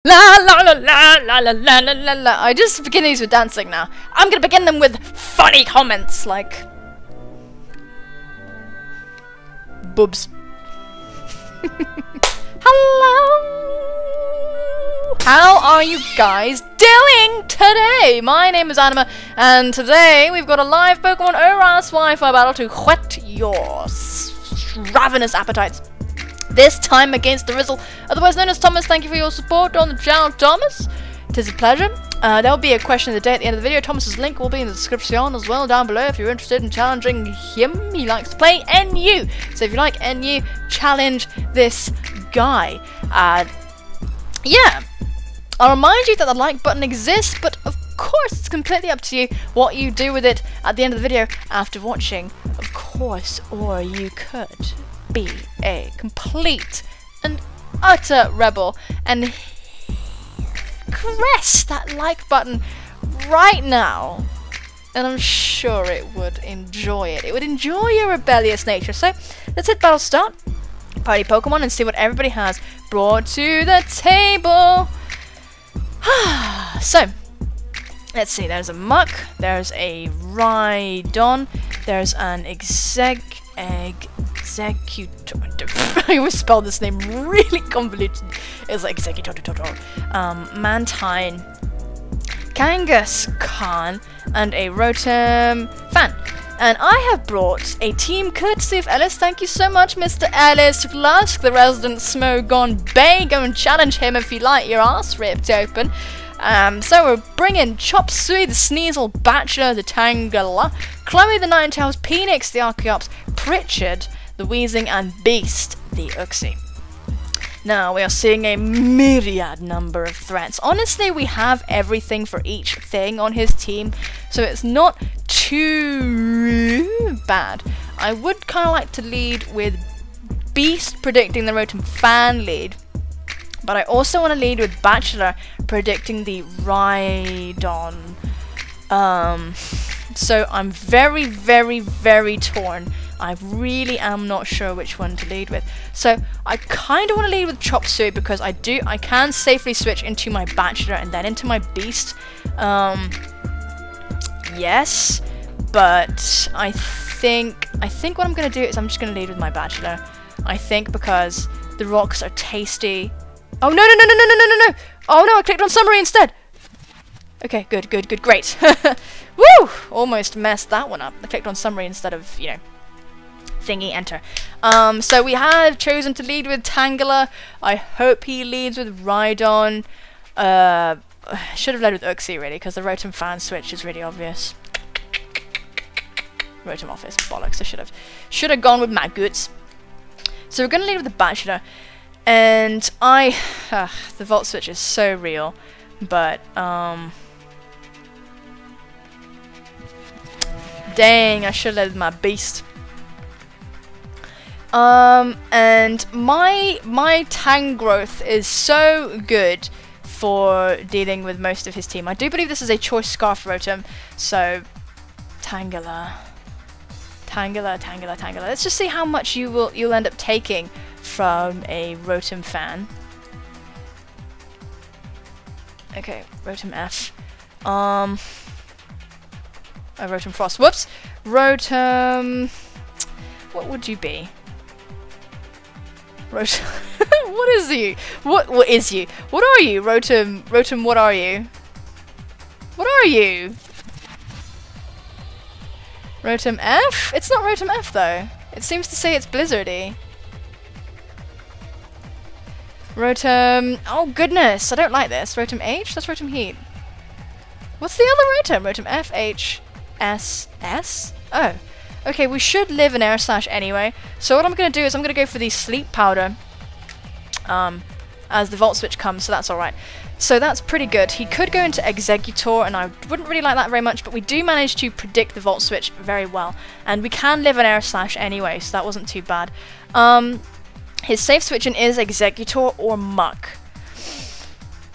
La la la la la la la la la la. I just begin these with dancing now. I'm gonna begin them with funny comments like boobs. Hello! How are you guys doing today? My name is Anima, and today we've got a live Pokemon ORAS Wi-Fi battle to whet your ravenous appetites. This time against DaRizzle, otherwise known as Thomas. Thank you for your support on the channel, Thomas. It is a pleasure. There will be a question of the day at the end of the video. Thomas's link will be in the description as well down below if you're interested in challenging him. He likes to play NU. So if you like NU, challenge this guy. Yeah. I'll remind you that the like button exists, but of course it's completely up to you what you do with it at the end of the video after watching, of course. Or you could be a complete and utter rebel and press that like button right now, and I'm sure it would enjoy it. It would enjoy your rebellious nature. So let's hit battle start, party Pokemon, and see what everybody has brought to the table. So let's see, there's a Muck, there's a Rhydon, there's an Executor. I always spell this name really convoluted. It's like Executor. Mantine, Kangaskhan, and a Rotom Fan. And I have brought a team courtesy of Ellis. Thank you so much, Mr. Ellis Lusk, the resident Smogon Bay. Go and challenge him if you like your ass ripped open. So we're bringing Chop Suey, the Sneasel, Bachelor, the Tangela, Chloe, the Ninetales, Phoenix, the Archeops, Pritchard, the Weezing, and Beast, the Uxie. Now, we are seeing a myriad number of threats. Honestly, we have everything for each thing on his team, so it's not too bad. I would kind of like to lead with Beast predicting the Rotom Fan lead, but I also want to lead with Bachelor predicting the Rhydon. So I'm very, very, very torn. I really am not sure which one to lead with. So I kind of want to lead with Chop Suey because I can safely switch into my Bachelor and then into my Beast. Yes, but I think what I'm gonna do is I'm just gonna lead with my Bachelor. I think because the rocks are tasty. Oh no! Oh no! I clicked on summary instead. Okay, good, great. Woo! Almost messed that one up. I clicked on summary instead of, you know, thingy enter. So we have chosen to lead with Tangela. I hope he leads with Rhydon. Should have led with Uxie really, because the Rotom Fan switch is really obvious. Rotom Office, bollocks. I should have gone with Magoots. So we're gonna lead with the Bachelor, and the Volt switch is so real, but dang, I should have led with my Beast. And my Tang growth is so good for dealing with most of his team. I do believe this is a Choice Scarf Rotom, so Tangela. Let's just see how much you'll end up taking from a Rotom Fan. Okay, Rotom F. Rotom Frost. Whoops. Rotom. What would you be? Rotom. What is you? What is you? What are you? Rotom. What are you? What are you? Rotom F? It's not Rotom F though. It seems to say it's Blizzardy. Rotom. Oh goodness, I don't like this. Rotom H? That's Rotom Heat. What's the other Rotom? Rotom F, H, S, S? Oh. Okay, we should live in Air Slash anyway. So what I'm going to do is I'm going to go for the Sleep Powder as the Volt Switch comes, so that's alright. So that's pretty good. He could go into Executor, and I wouldn't really like that very much, but we do manage to predict the Volt Switch very well. And we can live in Air Slash anyway, so that wasn't too bad. His safe switching is Executor or Muck.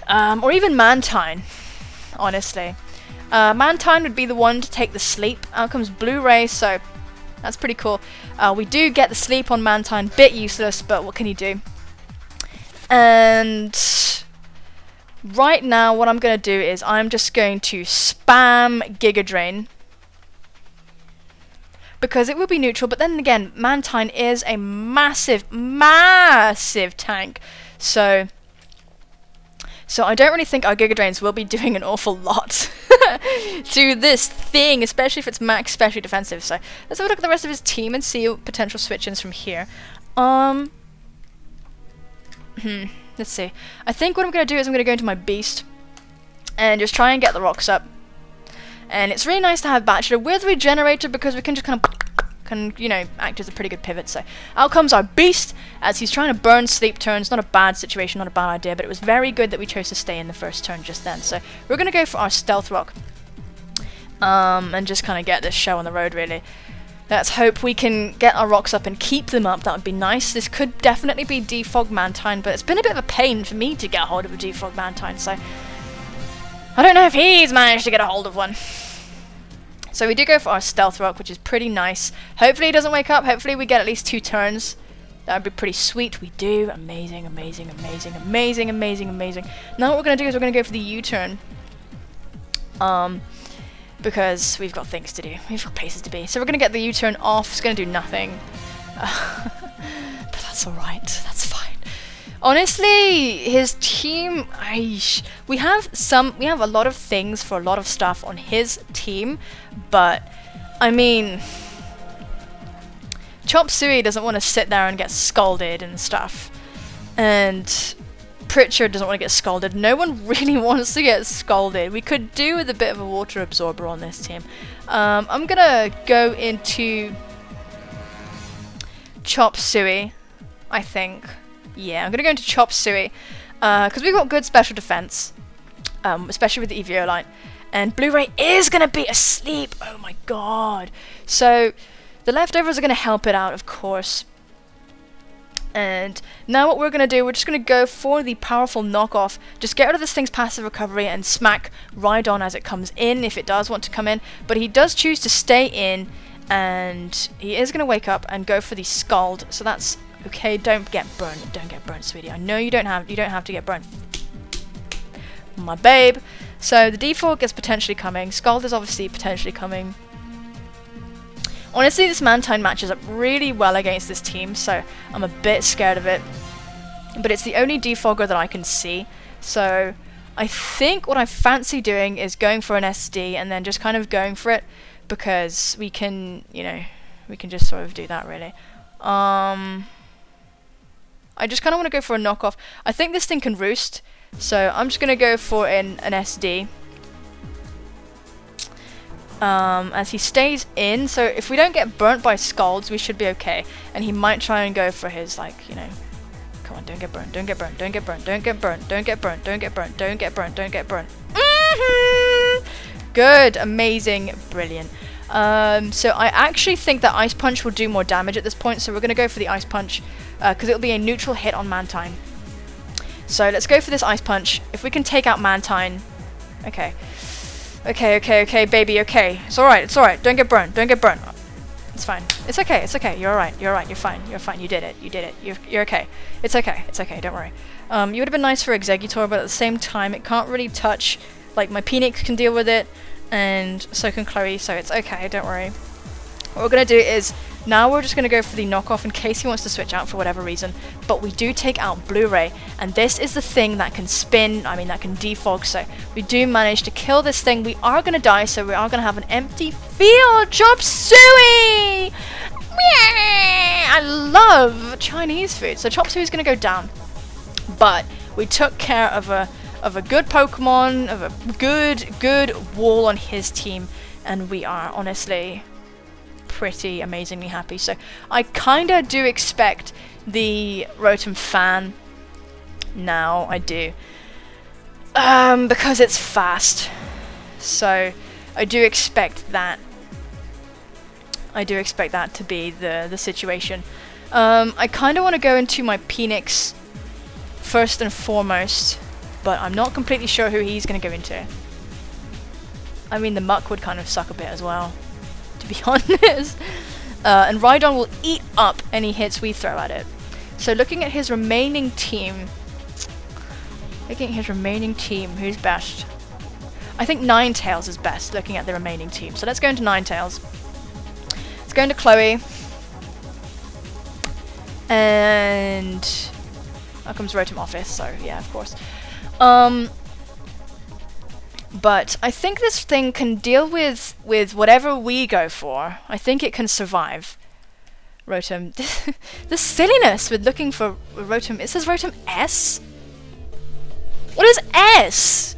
Or even Mantine, honestly. Mantine would be the one to take the sleep. Out comes Blu-ray, so that's pretty cool. We do get the sleep on Mantine, bit useless, but what can you do? And right now what I'm going to do is I'm just going to spam Giga Drain. Because it will be neutral, but then again, Mantine is a massive, massive tank. So I don't really think our Giga Drains will be doing an awful lot to this thing, especially if it's max specially defensive. So let's have a look at the rest of his team and see potential switch-ins from here. Let's see. I think what I'm going to do is I'm going to go into my Beast and just try and get the rocks up. And it's really nice to have Bachelor with Regenerator because we can just kind of, you know, act as a pretty good pivot. So out comes our Beast as he's trying to burn sleep turns. Not a bad situation, not a bad idea, but it was very good that we chose to stay in the first turn just then. So we're going to go for our Stealth Rock and just kind of get this show on the road, really. Let's hope we can get our rocks up and keep them up. That would be nice. This could definitely be Defog Mantine, but it's been a bit of a pain for me to get a hold of a Defog Mantine, so I don't know if he's managed to get a hold of one. So we do go for our Stealth Rock, which is pretty nice. Hopefully he doesn't wake up. Hopefully we get at least 2 turns. That would be pretty sweet. We do. Amazing, amazing, amazing, amazing, amazing, amazing. Now what we're going to do is we're going to go for the U-turn. Because we've got things to do. We've got places to be. So we're going to get the U-turn off. It's going to do nothing. But that's alright. That's fine. Honestly, his team, we have a lot of things for a lot of stuff on his team, but I mean, Chop Suey doesn't want to sit there and get scolded and stuff, and Pritchard doesn't want to get scolded. No one really wants to get scolded. We could do with a bit of a water absorber on this team. I'm gonna go into Chop Suey, I think. Yeah, I'm going to go into Chop Suey, because we've got good special defense, especially with the Eviolite, and Blu-ray is going to be asleep, oh my god. So, the leftovers are going to help it out, of course. And now what we're going to do, we're just going to go for the powerful knockoff, just get rid of this thing's passive recovery and smack Rhydon as it comes in, if it does want to come in, but he does choose to stay in, and he is going to wake up and go for the Scald, so that's okay. Don't get burned. Don't get burned, sweetie. I know you don't have to get burned. My babe. So the defog is potentially coming. Scald is obviously potentially coming. Honestly, this Mantine matches up really well against this team, so I'm a bit scared of it. But it's the only defogger that I can see. So I think what I fancy doing is going for an SD and then just kind of going for it, because we can, you know, we can just sort of do that, really. I just kind of want to go for a knockoff. I think this thing can roost, so I'm just going to go for an SD. As he stays in, so if we don't get burnt by Scalds, we should be okay. And he might try and go for his, like, you know, come on, don't get burnt, don't get burnt, don't get burnt, don't get burnt, don't get burnt, don't get burnt, don't get burnt, don't get burnt. Good, amazing, brilliant. So I actually think that Ice Punch will do more damage at this point, so we're going to go for the Ice Punch, because it'll be a neutral hit on Mantine. So let's go for this Ice Punch. If we can take out Mantine... Okay. Okay, baby, okay. It's alright, don't get burned, don't get burned. It's fine. It's okay, you're alright, you're fine, you did it, you're okay. It's okay, don't worry. You would have been nice for Executor, but at the same time, it can't really touch... Like, my Penix can deal with it, and so can Chloe, so it's okay, don't worry. What we're going to do is, now we're just going to go for the knockoff in case he wants to switch out for whatever reason, but we do take out Blu-ray, and this is the thing that can spin, that can defog, so we do manage to kill this thing. We are going to die, so we are going to have an empty field. Chop Suey! I love Chinese food, so Chop Suey's going to go down, but we took care of a good Pokemon, of a good wall on his team, and we are honestly pretty amazingly happy. So I kinda do expect the Rotom Fan now, I do. Because it's fast. So I do expect that. I do expect that to be the situation. I kinda wanna go into my Penix first and foremost, but I'm not completely sure who he's going to go into. I mean, the Muck would kind of suck a bit as well, to be honest. And Rhydon will eat up any hits we throw at it. So looking at his remaining team, Looking at his remaining team, who's best? I think Ninetales is best, looking at the remaining team. So let's go into Ninetales. Let's go into Chloe. And out comes Rotom Office, so yeah, of course. But I think this thing can deal with whatever we go for. I think it can survive. Rotom. The silliness with looking for Rotom. It says Rotom S? What is S?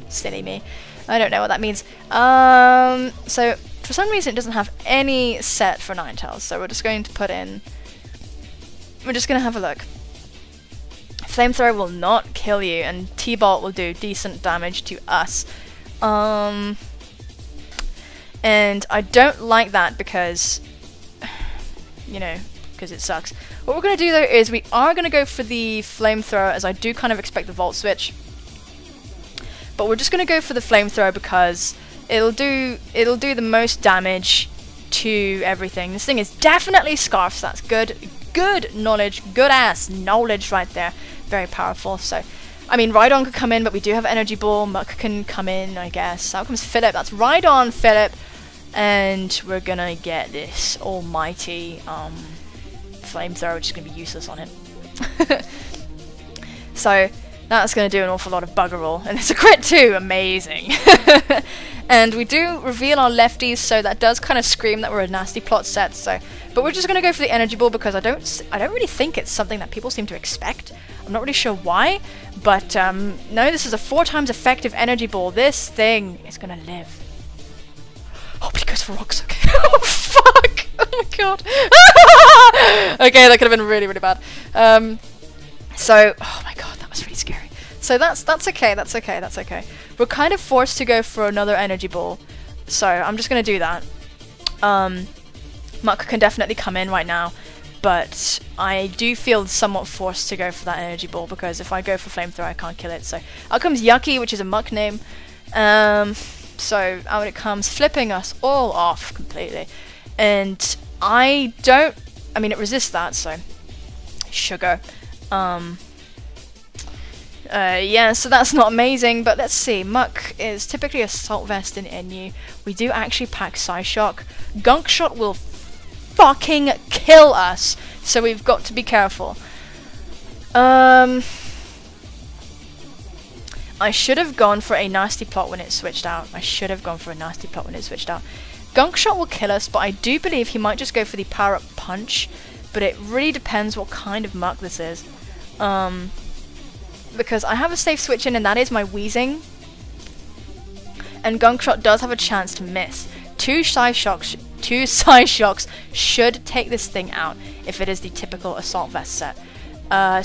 Silly me. I don't know what that means. So for some reason it doesn't have any set for Ninetales, so we're just going to put in... We're just going to have a look. Flamethrower will not kill you, and T-Bolt will do decent damage to us. And I don't like that because, you know, because it sucks. What we're going to do though is we are going to go for the Flamethrower, as I do kind of expect the Volt Switch. But we're just going to go for the Flamethrower because it'll do the most damage to everything. This thing is definitely Scarf, so that's good. Good knowledge, good ass knowledge right there. Very powerful. So, I mean, Rhydon could come in, but we do have Energy Ball. Muck can come in, I guess. Out comes Philip. That's Rhydon, Philip. And we're gonna get this almighty Flamethrower, which is gonna be useless on him. So, that's gonna do an awful lot of buggerall. And it's a crit too. Amazing. And we do reveal our lefties, so that does kind of scream that we're a nasty plot set. So, but we're just gonna go for the Energy Ball because I don't really think it's something that people seem to expect. I'm not really sure why, but no, this is a 4 times effective Energy Ball. This thing is gonna live. Oh, but he goes for rocks. Okay. Oh fuck! Oh my god. Okay, that could have been really, really bad. So, oh my god, that was really scary. So that's okay. That's okay. That's okay. We're kind of forced to go for another Energy Ball, so I'm just gonna do that. Muck can definitely come in right now, but I do feel somewhat forced to go for that Energy Ball because if I go for Flamethrower, I can't kill it. So out comes Yucky, which is a Muck name. So out it comes, flipping us all off completely. And I mean, it resists that, so sugar. Yeah, so that's not amazing, but let's see. Muck is typically Assault Vest in NU. We do actually pack Psyshock. Gunk Shot will fucking kill us, so we've got to be careful. I should have gone for a Nasty Plot when it switched out. Gunk Shot will kill us, but I do believe he might just go for the Power Up Punch, but it really depends what kind of Muck this is. Because I have a safe switch in, and that is my Wheezing. And Gunk Shot does have a chance to miss. Two Psyshocks should take this thing out if it is the typical Assault Vest set.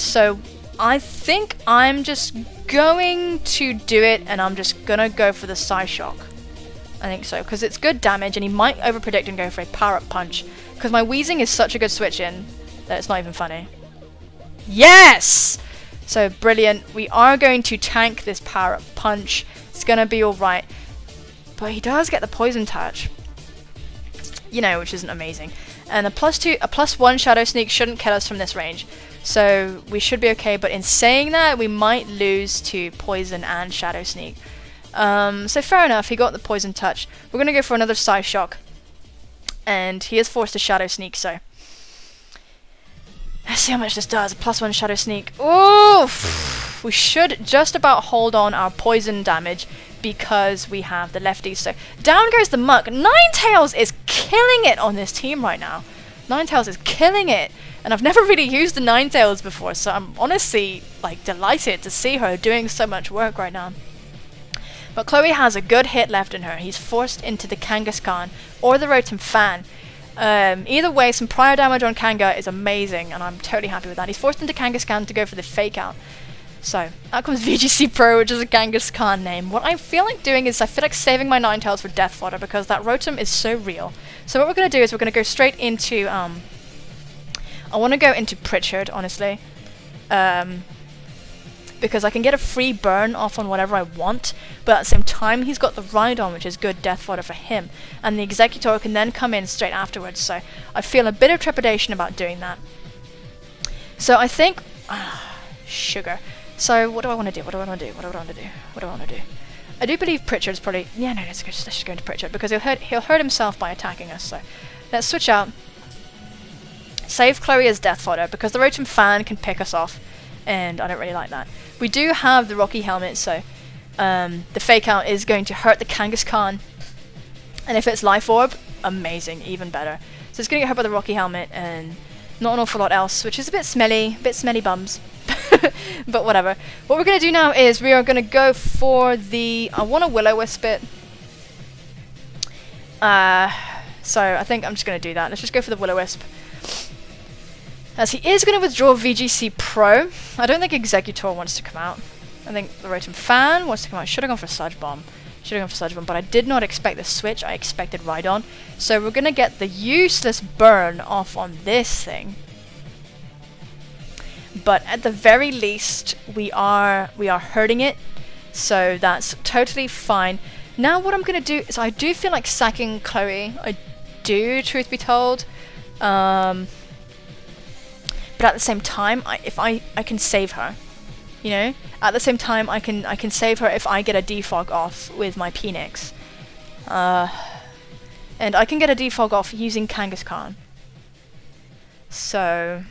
So I think I'm just going to do it, and I'm just gonna go for the Psyshock. I think so, because it's good damage, and he might overpredict and go for a Power Up Punch. Because my Wheezing is such a good switch in that it's not even funny. Yes! So brilliant. We are going to tank this Power Up Punch. It's gonna be alright. But he does get the Poison Touch. You know, which isn't amazing. And a +1 Shadow Sneak shouldn't kill us from this range. So we should be okay, but in saying that, we might lose to Poison and Shadow Sneak. So fair enough, he got the Poison Touch. We're gonna go for another Psyshock. And he is forced to Shadow Sneak, so... Let's see how much this does. A +1 Shadow Sneak. Ooh! We should just about hold on our poison damage because we have the lefties. So down goes the Muck. Ninetales is killing it on this team right now. Ninetales is killing it. And I've never really used the Ninetales before, so I'm honestly like delighted to see her doing so much work right now. But Chloe has a good hit left in her. He's forced into the Kangaskhan or the Rotom Fan. Either way, some prior damage on Kanga is amazing, and I'm totally happy with that. He's forced into Kangaskhan to go for the Fake Out. So, out comes VGC Pro, which is a Kangaskhan name. What I feel like doing is I feel like saving my Ninetales for Death Fodder, because that Rotom is so real. So what we're going to do is we're going to go straight into, I want to go into Pritchard, honestly. Because I can get a free burn off on whatever I want, but at the same time he's got the Rhydon, which is good death fodder for him, and the Executor can then come in straight afterwards, so I feel a bit of trepidation about doing that. So I think... sugar. So what do I want to do? What do I want to do? What do I want to do? What do I want to do? I do believe Pritchard's probably... Yeah, no, let's just go into Pritchard, because he'll hurt himself by attacking us, so... Let's switch out. Save Chloe as death fodder, because the Rotom fan can pick us off, and I don't really like that. We do have the Rocky Helmet, so... the Fake Out is going to hurt the Kangaskhan. And if it's Life Orb, amazing, even better. So it's going to get hurt by the Rocky Helmet, and not an awful lot else, which is a bit smelly bums. But whatever. What we're going to do now is we are going to go for the... I want to Will-O-Wisp it. So I think I'm just going to do that. Let's just go for the Will-O-Wisp. As he is going to withdraw VGC Pro. I don't think Exeggutor wants to come out. I think the Rotom Fan wants to come out. Should have gone for Sludge Bomb. Should have gone for Sludge Bomb, but I did not expect the switch. I expected Rhydon. So we're going to get the useless burn off on this thing. But at the very least, we are hurting it, so that's totally fine. Now what I'm going to do is I do feel like sacking Chloe. I do, truth be told. But at the same time, if I can save her, you know. At the same time, I can save her if I get a defog off with my Phoenix. And I can get a defog off using Kangaskhan. So.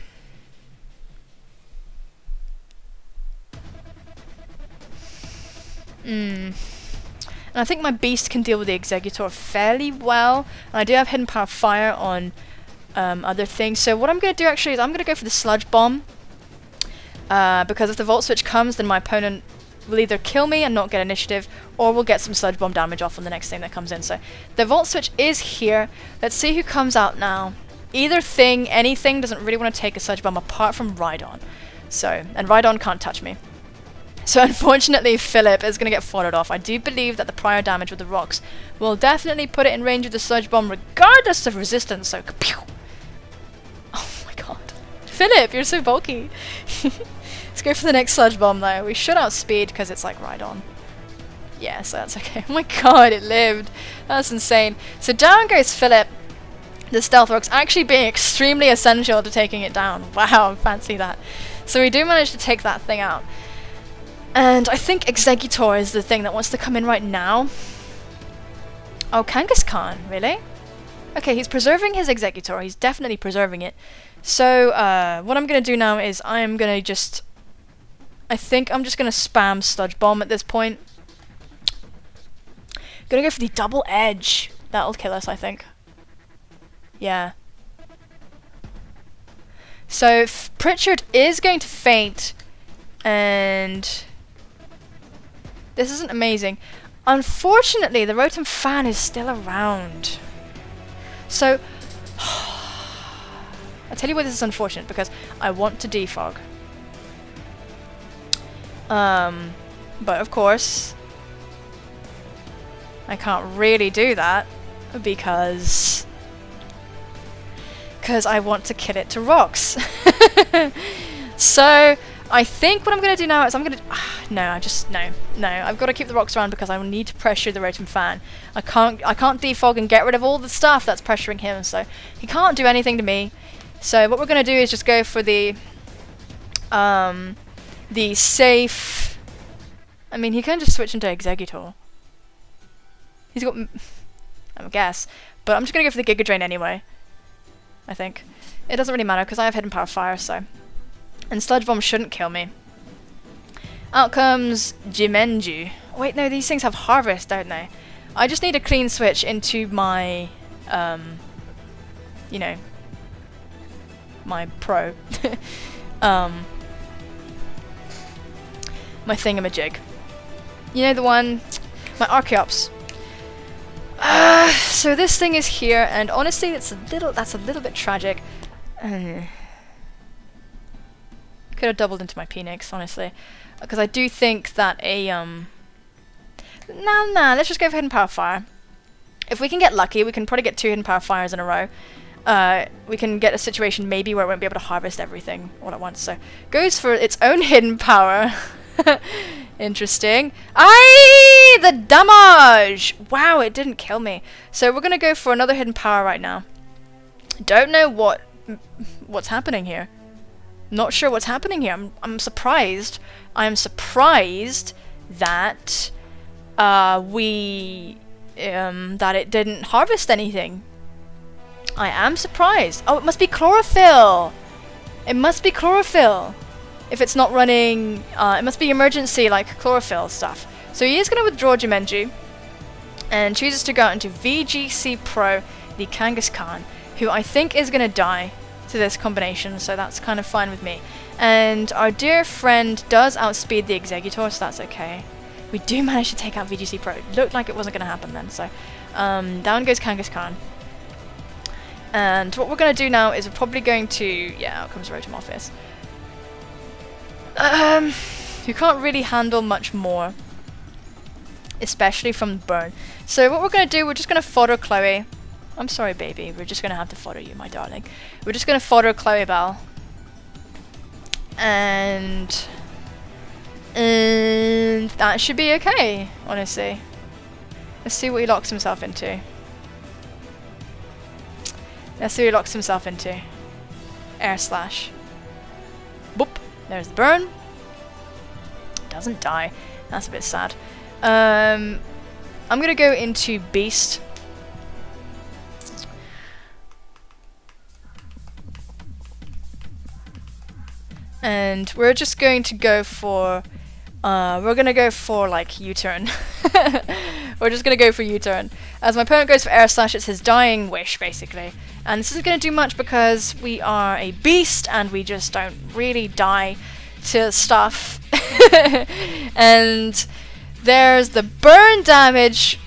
And I think my Beast can deal with the Exeggutor fairly well. And I do have Hidden Power Fire on other things. So what I'm going to do actually is I'm going to go for the Sludge Bomb. Because if the Volt Switch comes, then my opponent will either kill me and not get initiative, or will get some Sludge Bomb damage off on the next thing that comes in. So the Volt Switch is here. Let's see who comes out now. Anything doesn't really want to take a Sludge Bomb apart from Rhydon. So, and Rhydon can't touch me. So unfortunately, Philip is going to get foddered off. I do believe that the prior damage with the rocks will definitely put it in range of the Sludge Bomb, regardless of resistance. So, pew! Oh my god. Philip, you're so bulky. Let's go for the next Sludge Bomb, though. We should outspeed, because it's like Rhydon. Yeah, so that's okay. Oh my god, it lived. That's insane. So down goes Philip. The Stealth Rocks actually being extremely essential to taking it down. Wow, fancy that. So we do manage to take that thing out. And I think Exeggutor is the thing that wants to come in right now. Oh, Kangaskhan, really? Okay, he's preserving his Exeggutor. He's definitely preserving it. So, what I'm going to do now is I'm going to just... I think I'm just going to spam Sludge Bomb at this point. Gonna go for the Double Edge. That'll kill us, I think. Yeah. So, Pritchard is going to faint. And... this isn't amazing. Unfortunately, the Rotom Fan is still around. So, I'll tell you why this is unfortunate, because I want to defog. But of course, I can't really do that, because I want to kill it to rocks. So, I think what I'm going to do now is I'm going to... no, I've got to keep the rocks around because I need to pressure the Rotom Fan. I can't defog and get rid of all the stuff that's pressuring him, so he can't do anything to me. So what we're going to do is just go for the safe... I mean, he can just switch into Exeggutor. He's got... I guess. But I'm just going to go for the Giga Drain anyway. I think. It doesn't really matter because I have Hidden Power Fire, so... And Sludge Bomb shouldn't kill me. Out comes Jimenju. Wait, no, these things have Harvest, don't they? I just need a clean switch into my, you know, my Pro. My thingamajig. You know the one? My Archeops. So this thing is here, and honestly, that's a little bit tragic. Could have doubled into my Phoenix, honestly, because I do think that a let's just go for Hidden Power Fire. If we can get lucky, we can probably get 2 Hidden Power Fires in a row. We can get a situation maybe where it won't be able to harvest everything all at once. So goes for its own Hidden Power. Interesting. Aye, the damage! Wow, it didn't kill me. So we're gonna go for another Hidden Power right now. Don't know what's happening here. Not sure what's happening here. I'm surprised I am surprised that that it didn't harvest anything. I am surprised. Oh, it must be chlorophyll. It must be chlorophyll. If it's not running, it must be emergency, like chlorophyll stuff. So he is going to withdraw Jumanji and chooses to go out into VGC Pro, the Kangaskhan, who I think is going to die to this combination, so that's kind of fine with me. And our dear friend does outspeed the Executor, so that's okay. We do manage to take out VGC Pro. It looked like it wasn't going to happen then, so down goes Kangaskhan. And what we're going to do now is we're probably going to... yeah, out comes Rotomorphous. You can't really handle much more, especially from the burn. So what we're going to do, we're just going to fodder Chloe. I'm sorry, baby. We're just going to have to fodder you, my darling. We're just going to fodder Chloe Bell. And that should be okay, honestly. Let's see what he locks himself into. Let's see what he locks himself into. Air Slash. Boop. There's the burn. Doesn't die. That's a bit sad. I'm gonna go into Beast. And we're just going to go for we're gonna go for like U-turn. We're just gonna go for U-turn. As my opponent goes for Air Slash, it's his dying wish basically. And this isn't gonna do much because we are a beast and we just don't really die to stuff. And there's the burn damage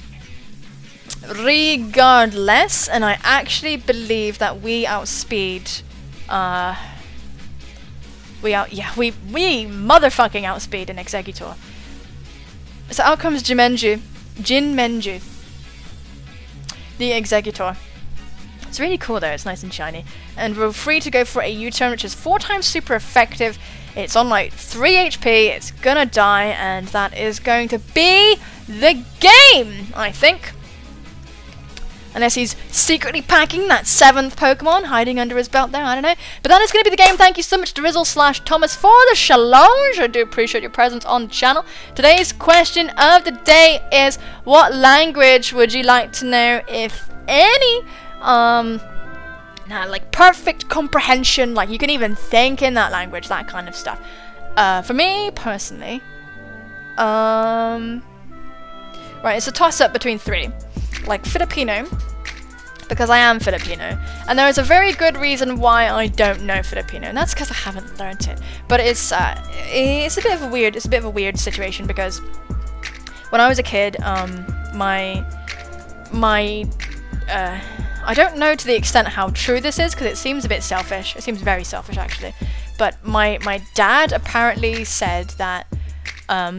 regardless, and I actually believe that we outspeed we motherfucking outspeed an Executor. So out comes Jinmenju, the Executor. It's really cool though, it's nice and shiny. And we're free to go for a U-turn, which is 4 times super effective. It's on like 3 HP, it's gonna die, and that is going to be the game, I think. Unless he's secretly packing that 7th Pokemon hiding under his belt there, I don't know. But that is going to be the game. Thank you so much, DaRizzle/Thomas, for the challenge. I do appreciate your presence on the channel. Today's question of the day is, what language would you like to know, if any? Like perfect comprehension, like you can even think in that language, that kind of stuff. For me, personally, right, it's a toss-up between 3. Like Filipino, because I am Filipino, and there is a very good reason why I don't know Filipino, and that's because I haven't learnt it. But it's a bit of a weird situation, because when I was a kid, I don't know to the extent how true this is, because it seems a bit selfish. It seems very selfish actually. But my dad apparently said that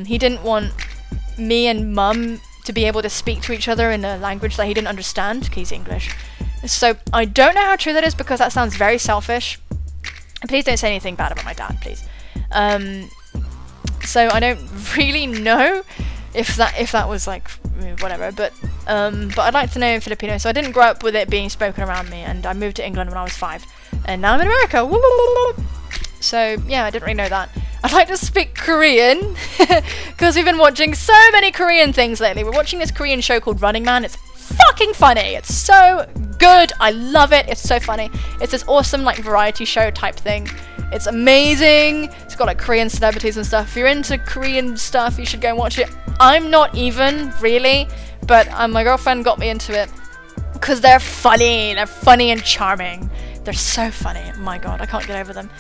he didn't want me and mum to be able to speak to each other in a language that he didn't understand, because he's English. So I don't know how true that is, because that sounds very selfish. And please don't say anything bad about my dad, please. So I don't really know if that was like whatever, but I'd like to know in Filipino. So I didn't grow up with it being spoken around me, and I moved to England when I was 5, and now I'm in America. So yeah, I didn't really know that. I'd like to speak Korean, because we've been watching so many Korean things lately. We're watching this Korean show called Running Man. It's fucking funny. It's so good. I love it. It's so funny. It's this awesome like variety show type thing. It's amazing. It's got like Korean celebrities and stuff. If you're into Korean stuff, you should go and watch it. I'm not even, really, but my girlfriend got me into it because they're funny. They're funny and charming. They're so funny. Oh my god, I can't get over them.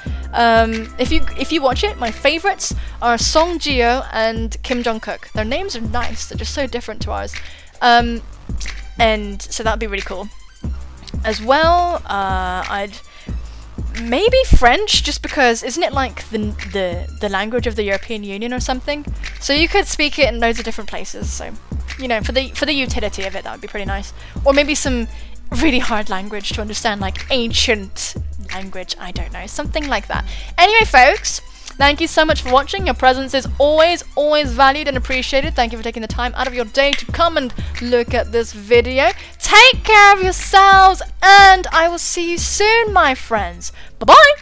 If you watch it, my favourites are Song Ji-hyo and Kim Jong-kook. Their names are nice. They're just so different to ours. And so that'd be really cool. As well, I'd maybe French, just because isn't it like the language of the European Union or something? So you could speak it in loads of different places. So you know, for the utility of it, that would be pretty nice. Or maybe some really hard language to understand, like ancient language, I don't know, something like that. Anyway folks, thank you so much for watching. Your presence is always valued and appreciated. Thank you for taking the time out of your day to come and look at this video. Take care of yourselves, and I will see you soon, my friends. Bye bye.